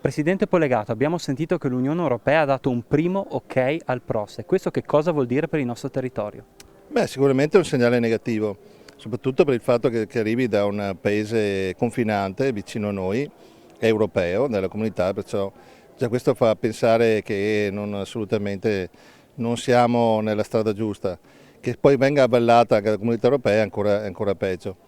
Presidente Polegato, abbiamo sentito che l'Unione Europea ha dato un primo ok al PROSSE. Questo che cosa vuol dire per il nostro territorio? Beh, sicuramente è un segnale negativo, soprattutto per il fatto che arrivi da un paese confinante vicino a noi, europeo, della comunità, perciò già questo fa pensare che assolutamente non siamo nella strada giusta. Che poi venga avallata anche la comunità europea è ancora peggio.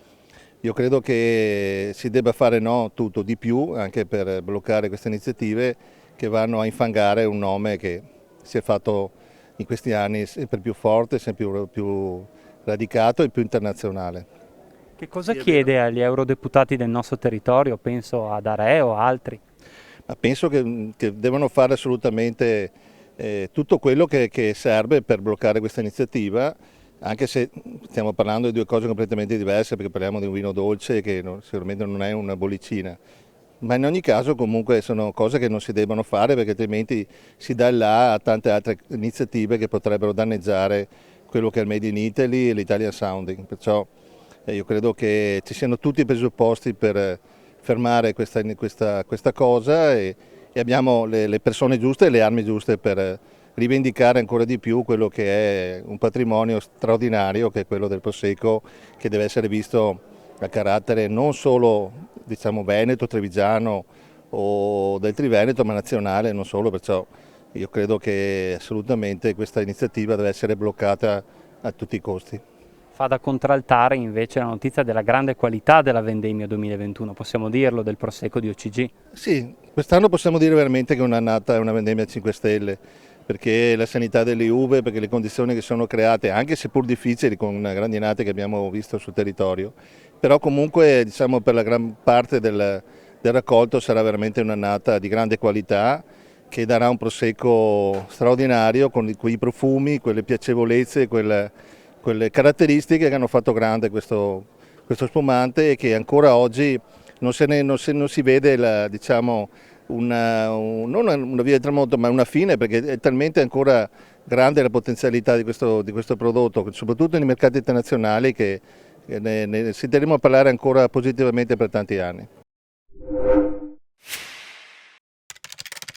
Io credo che si debba fare tutto di più anche per bloccare queste iniziative che vanno a infangare un nome che si è fatto in questi anni sempre più forte, sempre più radicato e più internazionale. Che cosa Sì, è vero. chiede agli eurodeputati del nostro territorio? Penso ad Are o altri. Ma penso che devono fare assolutamente tutto quello che serve per bloccare questa iniziativa, anche se stiamo parlando di due cose completamente diverse, perché parliamo di un vino dolce che sicuramente non è una bollicina. Ma in ogni caso comunque sono cose che non si devono fare perché altrimenti si dà il là a tante altre iniziative che potrebbero danneggiare quello che è il Made in Italy e l'Italian Sounding. Perciò io credo che ci siano tutti i presupposti per fermare questa cosa e abbiamo le persone giuste e le armi giuste per rivendicare ancora di più quello che è un patrimonio straordinario che è quello del Prosecco, che deve essere visto a carattere non solo diciamo veneto, trevigiano o del Triveneto, ma nazionale, non solo, perciò io credo che assolutamente questa iniziativa deve essere bloccata a tutti i costi. Fa da contraltare invece la notizia della grande qualità della vendemmia 2021, possiamo dirlo, del Prosecco di OCG. Sì, quest'anno possiamo dire veramente che è un'annata, è una vendemmia a 5 stelle, perché la sanità delle uve, perché le condizioni che sono create, anche seppur difficili con una grandinata che abbiamo visto sul territorio, però comunque diciamo per la gran parte del raccolto sarà veramente un'annata di grande qualità che darà un prosecco straordinario con quei profumi, quelle piacevolezze, quelle caratteristiche che hanno fatto grande questo spumante e che ancora oggi non si vede diciamo, non una via di tramonto ma una fine perché è talmente ancora grande la potenzialità di questo prodotto, soprattutto nei mercati internazionali che ne sentiremo parlare ancora positivamente per tanti anni.